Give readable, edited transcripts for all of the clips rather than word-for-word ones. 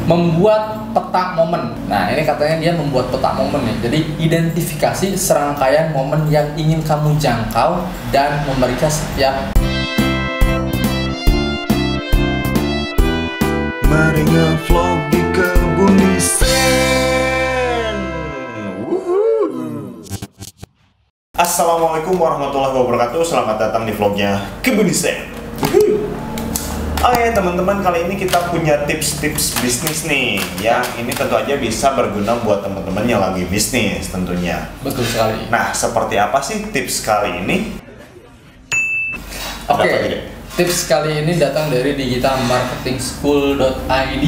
membuat peta momen. Nah, ini katanya dia membuat peta momen nih. Jadi, identifikasi serangkaian momen yang ingin kamu jangkau dan memeriksa setiap. Mari nge-vlog di Kebunisen. Assalamualaikum warahmatullahi wabarakatuh. Selamat datang di vlognya Kebunisen. Oke teman-teman, kali ini kita punya tips-tips bisnis nih. Yang ini tentu aja bisa berguna buat teman-teman yang lagi bisnis tentunya. Betul sekali. Nah, seperti apa sih tips kali ini? Oke. Tips kali ini datang dari digitalmarketingschool.id.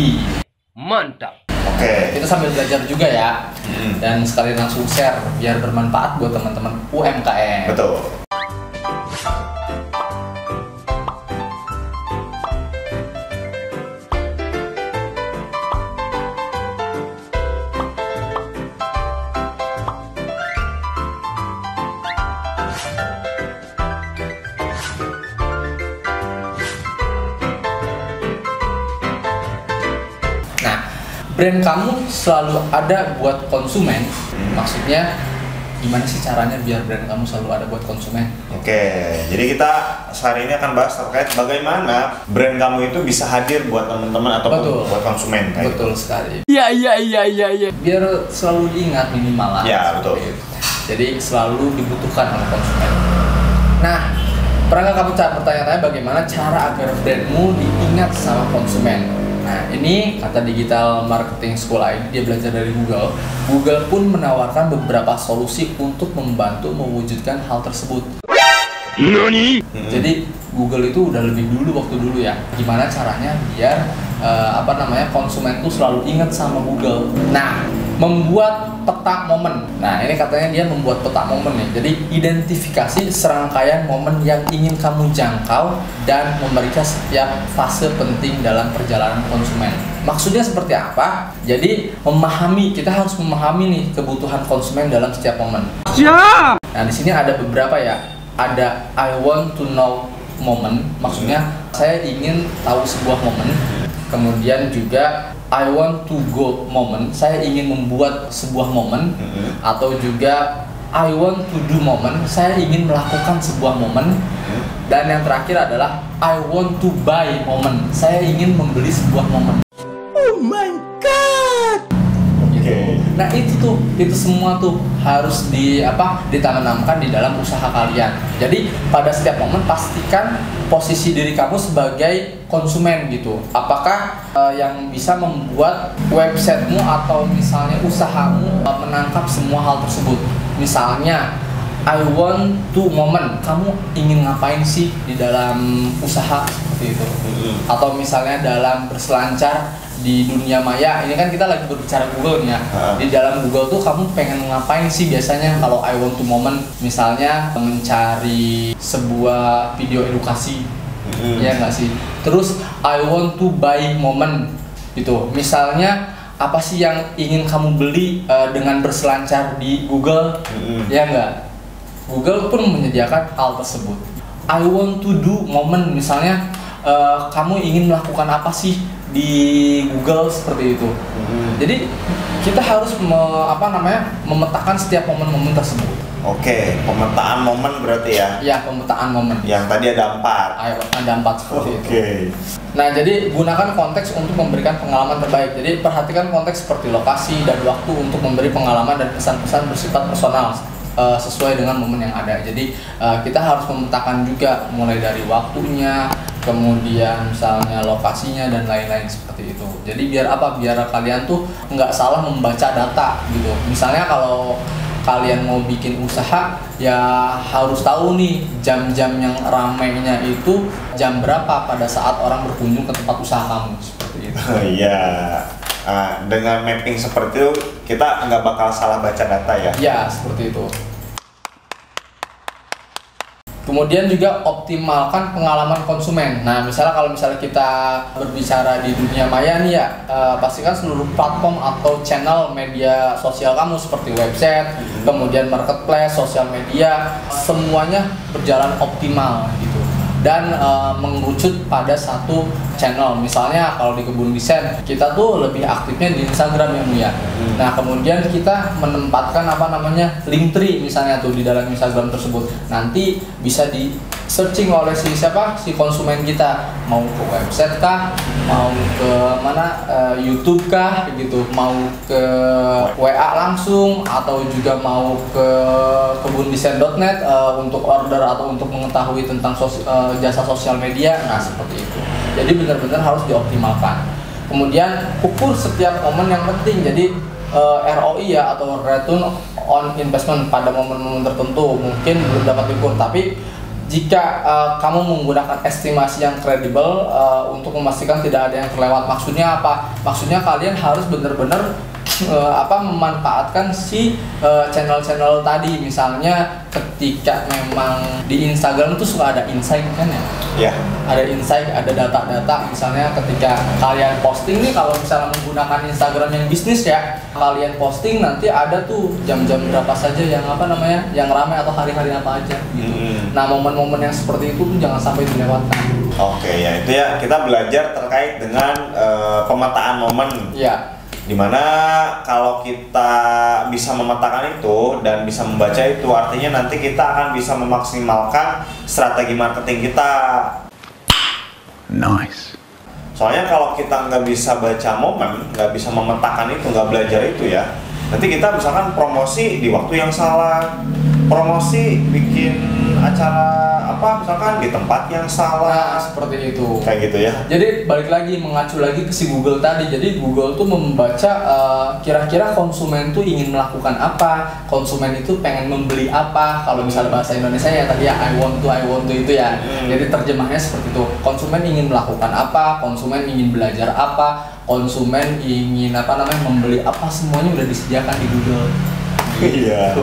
Mantap. Oke. Kita sambil belajar juga ya. Dan sekalian langsung share biar bermanfaat buat teman-teman UMKM. Betul. Brand kamu selalu ada buat konsumen. Maksudnya gimana sih caranya biar brand kamu selalu ada buat konsumen? Oke, jadi kita hari ini akan bahas terkait bagaimana brand kamu itu bisa hadir buat teman-teman ataupun buat konsumen. Betul sekali. Iya. Biar selalu diingat minimal lah. Ya, betul. Jadi selalu dibutuhkan oleh konsumen. Nah, pernah nggak kamu bertanya-tanya bagaimana cara agar brandmu diingat sama konsumen? Nah, ini kata Digital Marketing School ID, dia belajar dari Google. Google pun menawarkan beberapa solusi untuk membantu mewujudkan hal tersebut. Nani? Jadi Google itu udah lebih dulu waktu dulu ya. Gimana caranya biar konsumen tuh selalu ingat sama Google. Nah, membuat peta momen. Nah, ini katanya dia membuat peta momen nih. Jadi, identifikasi serangkaian momen yang ingin kamu jangkau dan memeriksa setiap fase penting dalam perjalanan konsumen. Maksudnya seperti apa? Jadi, kita harus memahami nih kebutuhan konsumen dalam setiap momen. Siap. Nah, di sini ada beberapa ya. Ada I want to know moment. Maksudnya saya ingin tahu sebuah momen. Kemudian juga I want to go moment, saya ingin membuat sebuah momen. Atau juga I want to do moment, saya ingin melakukan sebuah momen. Dan yang terakhir adalah I want to buy moment, saya ingin membeli sebuah momen. Oh my god. Gitu. Nah, itu semua tuh harus ditanamkan di dalam usaha kalian. Jadi pada setiap momen pastikan posisi diri kamu sebagai konsumen gitu. Apakah yang bisa membuat websitemu atau misalnya usahamu menangkap semua hal tersebut. Misalnya I want to moment, kamu ingin ngapain sih di dalam usaha seperti itu. Atau misalnya dalam berselancar di dunia maya, ini kan kita lagi berbicara Google nih ya. Di dalam Google tuh kamu pengen ngapain sih biasanya kalau I want to moment? Misalnya mencari sebuah video edukasi, ya nggak sih? Terus I want to buy moment gitu. Misalnya apa sih yang ingin kamu beli dengan berselancar di Google, ya nggak? Google pun menyediakan hal tersebut. I want to do moment, misalnya kamu ingin melakukan apa sih di Google seperti itu. Jadi kita harus memetakan setiap momen-momen tersebut. Oke, pemetaan momen berarti ya? Ya, pemetaan momen. Yang tadi ada 4. Ada 4 seperti itu. Nah, jadi gunakan konteks untuk memberikan pengalaman terbaik. Jadi perhatikan konteks seperti lokasi dan waktu untuk memberi pengalaman dan pesan-pesan bersifat personal sesuai dengan momen yang ada. Jadi kita harus memetakan juga mulai dari waktunya, kemudian misalnya lokasinya dan lain-lain seperti itu. Jadi biar kalian tuh nggak salah membaca data gitu. Misalnya kalau kalian mau bikin usaha, ya harus tahu nih jam-jam yang ramainya itu jam berapa pada saat orang berkunjung ke tempat usaha kamu seperti itu. Iya. Dengan mapping seperti itu kita nggak bakal salah baca data ya? Ya, seperti itu. Kemudian juga optimalkan pengalaman konsumen. Nah, kalau misalnya kita berbicara di dunia maya nih ya, pastikan seluruh platform atau channel media sosial kamu seperti website, kemudian marketplace, sosial media, semuanya berjalan optimal gitu. dan mengerucut pada satu channel. Misalnya kalau di Kebun Desain kita tuh lebih aktifnya di Instagram ya Bu ya. Nah kemudian kita menempatkan Linktree misalnya tuh di dalam Instagram tersebut. Nanti bisa di searching oleh si konsumen kita, mau ke website kah, mau ke mana, YouTube kah gitu, mau ke WA langsung, atau juga mau ke kebundesain.net untuk order atau untuk mengetahui tentang jasa sosial media. Nah seperti itu. Jadi benar-benar harus dioptimalkan. Kemudian ukur setiap momen yang penting. Jadi ROI ya, atau return on investment pada momen-momen tertentu mungkin belum dapat diukur, tapi jika kamu menggunakan estimasi yang kredibel untuk memastikan tidak ada yang terlewat. Maksudnya apa? Maksudnya kalian harus benar-benar memanfaatkan si channel-channel tadi. Misalnya ketika memang di Instagram tuh suka ada insight kan ya? Iya. Ada insight, ada data-data. Misalnya ketika kalian posting nih, kalau misalnya menggunakan Instagram yang bisnis ya, kalian posting nanti ada tuh jam-jam berapa saja yang yang ramai atau hari-hari apa aja gitu. Nah momen-momen yang seperti itu tuh jangan sampai dilewatkan. Oke ya, itu ya kita belajar terkait dengan pemetaan momen. Iya. Dimana kalau kita bisa memetakan itu dan bisa membaca itu, artinya nanti kita akan bisa memaksimalkan strategi marketing kita. Nice. Soalnya kalau kita nggak bisa baca momen, nggak bisa memetakan itu, nggak belajar itu ya, nanti kita misalkan promosi di waktu yang salah, promosi bikin acara misalkan di tempat yang salah. Nah, seperti itu. Kayak gitu ya. Jadi balik lagi, mengacu lagi ke si Google tadi. Jadi Google tuh membaca kira-kira konsumen tuh ingin melakukan apa, konsumen itu pengen membeli apa. Kalau misalnya bahasa Indonesia ya tadi ya I want to itu ya. Jadi terjemahnya seperti itu. Konsumen ingin melakukan apa, konsumen ingin belajar apa, konsumen ingin membeli apa, semuanya udah disediakan di Google. Iya.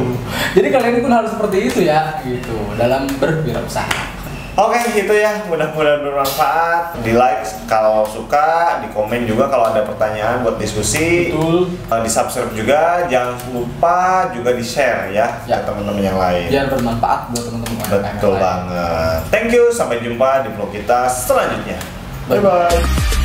Jadi kalian pun harus seperti itu ya, gitu dalam berwirausaha. Oke, itu ya, mudah-mudahan bermanfaat. Di like kalau suka, di komen juga kalau ada pertanyaan buat diskusi. Betul. Di subscribe juga, jangan lupa juga di share ya, ke teman-teman yang lain. Biar bermanfaat buat teman-teman. Betul banget. Thank you, sampai jumpa di vlog kita selanjutnya. Bye bye.